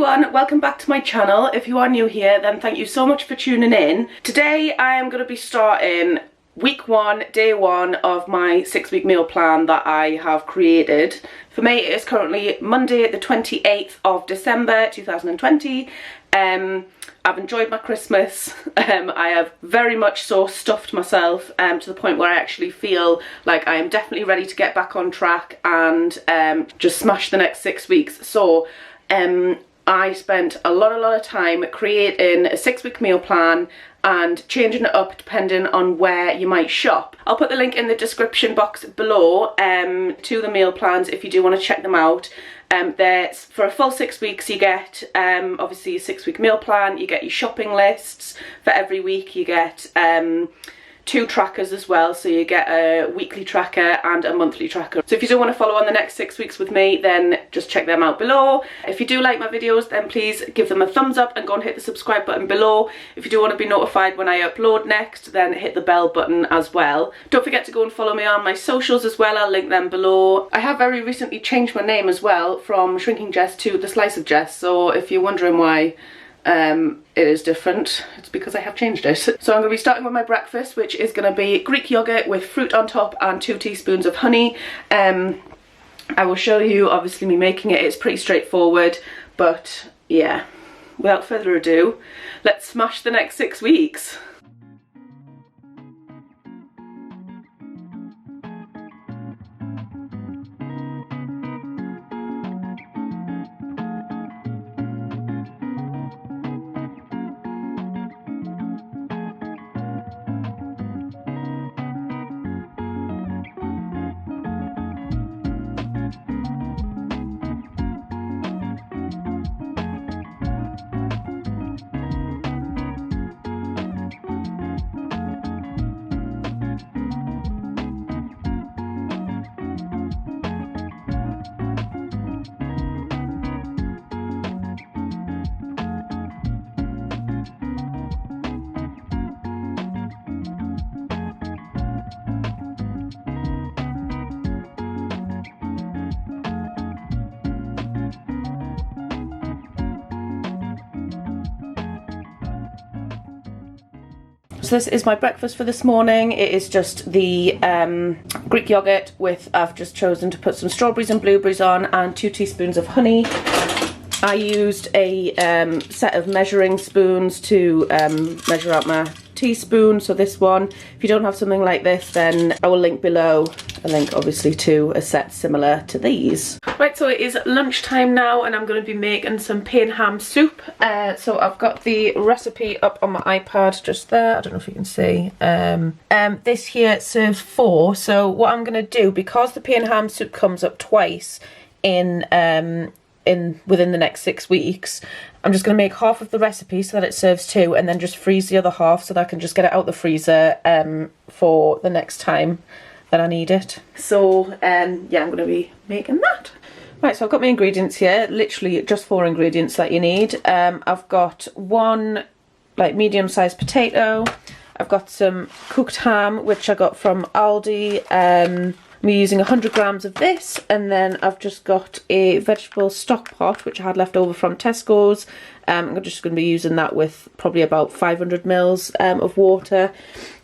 everyone, welcome back to my channel. If you are new here, then thank you so much for tuning in. Today I am going to be starting week 1, day 1 of my 6-week meal plan that I have created. For me it is currently Monday the 28th of December 2020. I've enjoyed my Christmas. I have very much so stuffed myself to the point where I actually feel like I am definitely ready to get back on track and just smash the next 6 weeks. So I spent a lot of time creating a 6-week meal plan and changing it up depending on where you might shop. I'll put the link in the description box below to the meal plans if you do want to check them out. There's, for a full 6 weeks you get obviously a 6-week meal plan, you get your shopping lists for every week, you get 2 trackers as well, so you get a weekly tracker and a monthly tracker. So if you do want to follow on the next 6 weeks with me, then just check them out below. If you do like my videos, then please give them a thumbs up and go and hit the subscribe button below. If you do want to be notified when I upload next, then hit the bell button as well. Don't forget to go and follow me on my socials as well, I'll link them below. I have very recently changed my name as well from Shrinking Jess to The Slice of Jess, so if you're wondering why it is different, it's because I have changed it. So I'm going to be starting with my breakfast, which is going to be Greek yogurt with fruit on top and 2 teaspoons of honey. I will show you obviously me making it. It's pretty straightforward, but yeah, without further ado, let's smash the next 6 weeks. So this is my breakfast for this morning. It is just the Greek yogurt with, I've just chosen to put some strawberries and blueberries on and 2 teaspoons of honey. I used a set of measuring spoons to measure out my teaspoon, so this one. If you don't have something like this, then I will link below a link obviously to a set similar to these. Right, so it is lunchtime now and I'm going to be making some pain ham soup. So I've got the recipe up on my iPad just there, I don't know if you can see. This here serves 4, so what I'm going to do, because the pain ham soup comes up twice in within the next 6 weeks, I'm just going to make half of the recipe so that it serves 2 and then just freeze the other half so that I can just get it out the freezer for the next time that I need it. So yeah, I'm going to be making that. Right, so I've got my ingredients here, literally just 4 ingredients that you need. I've got 1 like medium-sized potato, I've got some cooked ham which I got from Aldi. I'm using 100 grams of this, and then I've just got a vegetable stock pot which I had left over from Tesco's. I'm just going to be using that with probably about 500 mils of water,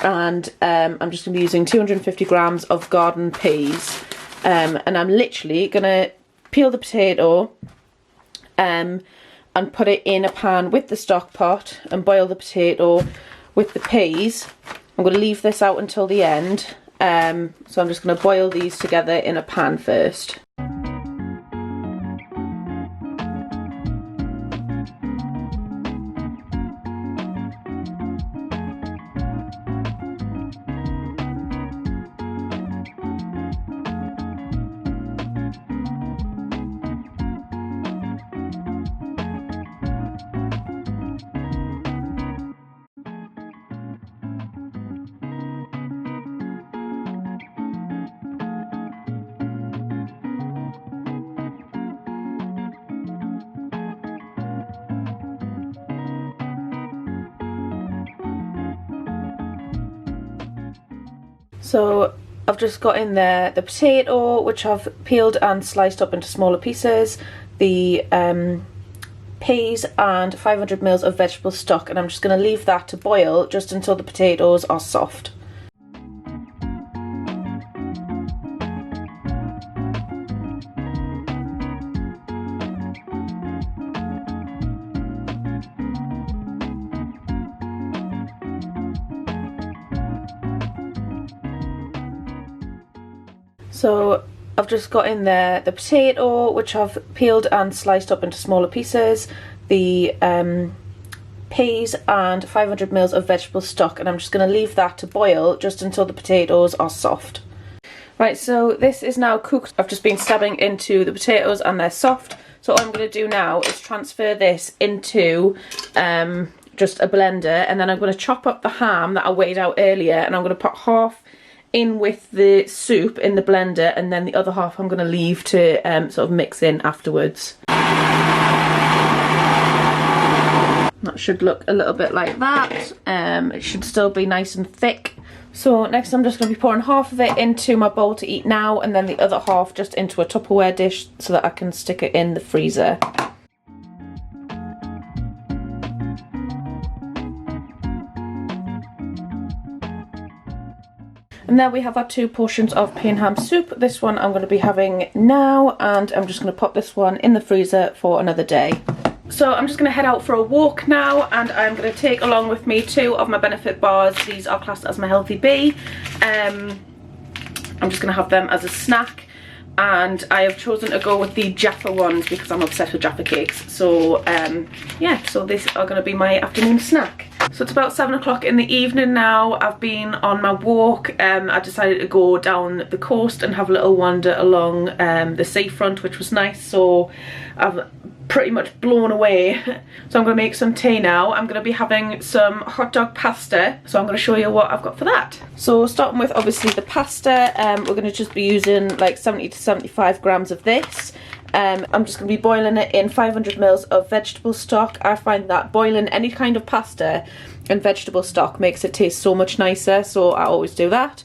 and I'm just going to be using 250 grams of garden peas, and I'm literally going to peel the potato and put it in a pan with the stock pot and boil the potato with the peas. I'm going to leave this out until the end. So I'm just going to boil these together in a pan first. So I've just got in there the potato, which I've peeled and sliced up into smaller pieces, the peas and 500 mils of vegetable stock, and I'm just going to leave that to boil just until the potatoes are soft. So I've just got in there the potato, which I've peeled and sliced up into smaller pieces, the peas and 500 mils of vegetable stock, and I'm just going to leave that to boil just until the potatoes are soft. Right, so this is now cooked. I've just been stabbing into the potatoes and they're soft. So what I'm going to do now is transfer this into just a blender, and then I'm going to chop up the ham that I weighed out earlier, and I'm going to put half in with the soup in the blender, and then the other half I'm going to leave to sort of mix in afterwards. That should look a little bit like that. It should still be nice and thick. So next I'm just going to be pouring half of it into my bowl to eat now, and then the other half just into a Tupperware dish so that I can stick it in the freezer. And there we have our 2 portions of pea and ham soup. This one I'm going to be having now, and I'm just going to pop this one in the freezer for another day. So I'm just going to head out for a walk now, and I'm going to take along with me 2 of my Benefit bars. These are classed as my Healthy Bee. I'm just going to have them as a snack, and I have chosen to go with the Jaffa ones because I'm obsessed with Jaffa cakes. So yeah, so these are going to be my afternoon snack. So it's about 7 o'clock in the evening now. I've been on my walk. I decided to go down the coast and have a little wander along the seafront, which was nice. So I've pretty much blown away. So I'm going to make some tea now. I'm going to be having some hot dog pasta. So I'm going to show you what I've got for that. So starting with obviously the pasta, we're going to just be using like 70 to 75 grams of this. I'm just going to be boiling it in 500 mils of vegetable stock. I find that boiling any kind of pasta in vegetable stock makes it taste so much nicer, so I always do that.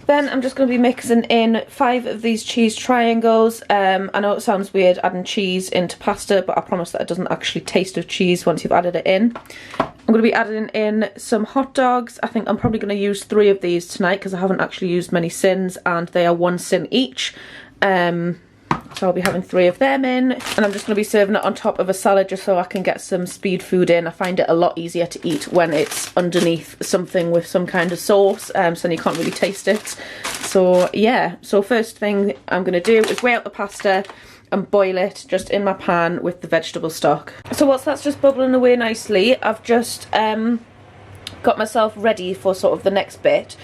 Then I'm just going to be mixing in 5 of these cheese triangles. I know it sounds weird adding cheese into pasta, but I promise that it doesn't actually taste of cheese once you've added it in. I'm going to be adding in some hot dogs. I think I'm probably going to use 3 of these tonight because I haven't actually used many sins, and they are 1 sin each. So I'll be having 3 of them in, and I'm just going to be serving it on top of a salad just so I can get some speed food in. I find it a lot easier to eat when it's underneath something with some kind of sauce, so then you can't really taste it. So yeah, so first thing I'm going to do is weigh out the pasta and boil it just in my pan with the vegetable stock. So whilst that's just bubbling away nicely, I've just got myself ready for sort of the next bit.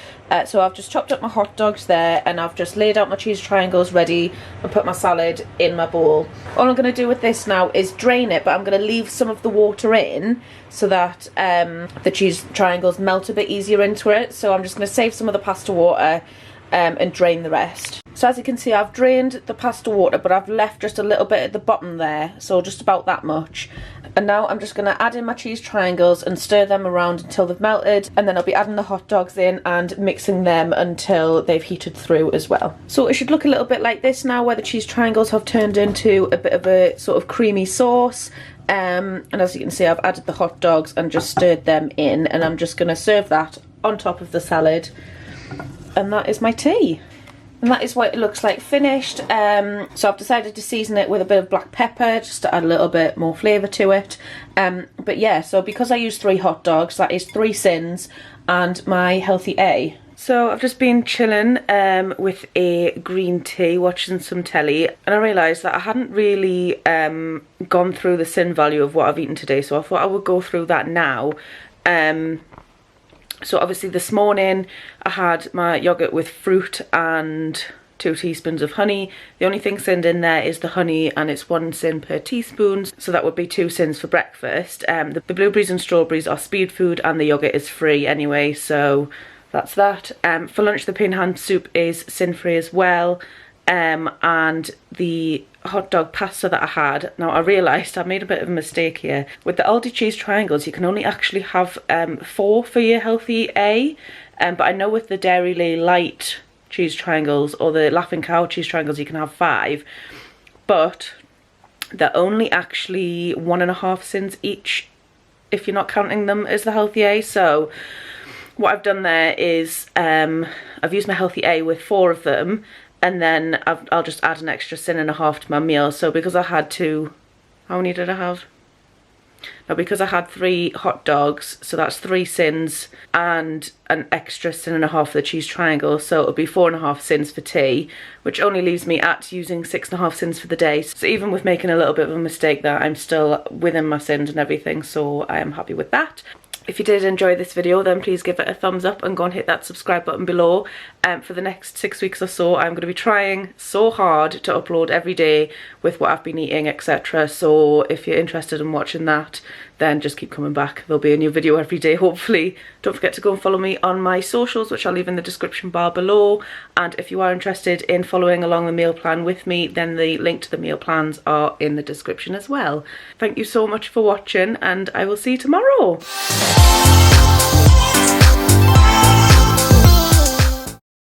So I've just chopped up my hot dogs there, and I've just laid out my cheese triangles ready and put my salad in my bowl. All I'm going to do with this now is drain it, but I'm going to leave some of the water in so that the cheese triangles melt a bit easier into it. So I'm just going to save some of the pasta water and drain the rest. So as you can see, I've drained the pasta water, but I've left just a little bit at the bottom there, so just about that much. And now I'm just going to add in my cheese triangles and stir them around until they've melted, and then I'll be adding the hot dogs in and mixing them until they've heated through as well. So it should look a little bit like this now, where the cheese triangles have turned into a bit of a sort of creamy sauce. And as you can see, I've added the hot dogs and just stirred them in, and I'm just going to serve that on top of the salad. And that is my tea. And that is what it looks like finished. So I've decided to season it with a bit of black pepper just to add a little bit more flavour to it. But yeah, so because I used 3 hot dogs, that is 3 sins and my Healthy A. So I've just been chilling with a green tea, watching some telly, and I realised that I hadn't really gone through the sin value of what I've eaten today, so I thought I would go through that now. So obviously this morning I had my yoghurt with fruit and 2 teaspoons of honey. The only thing sinned in there is the honey, and it's 1 sin per teaspoon, so that would be 2 sins for breakfast. The blueberries and strawberries are speed food, and the yoghurt is free anyway, so that's that. For lunch the pea and ham soup is sin free as well, and the hot dog pasta that I had. Now I realised I made a bit of a mistake here. With the Aldi cheese triangles you can only actually have 4 for your Healthy A, but I know with the Dairy Light cheese triangles or the Laughing Cow cheese triangles you can have 5, but they're only actually 1.5 sins each if you're not counting them as the Healthy A. So what I've done there is I've used my Healthy A with 4 of them, and then I'll just add an extra 1.5 sins to my meal. So because I had how many did I have? Now, because I had 3 hot dogs, so that's 3 sins and an extra 1.5 sins for the cheese triangle, so it'll be 4.5 sins for tea, which only leaves me at using 6.5 sins for the day. So even with making a little bit of a mistake there, I'm still within my sins and everything, so I am happy with that. If you did enjoy this video, then please give it a thumbs up and go and hit that subscribe button below. For the next 6 weeks or so, I'm going to be trying so hard to upload every day with what I've been eating, etc. So if you're interested in watching that, then just keep coming back. There'll be a new video every day, hopefully. Don't forget to go and follow me on my socials, which I'll leave in the description bar below. And if you are interested in following along the meal plan with me, then the link to the meal plans are in the description as well. Thank you so much for watching, and I will see you tomorrow.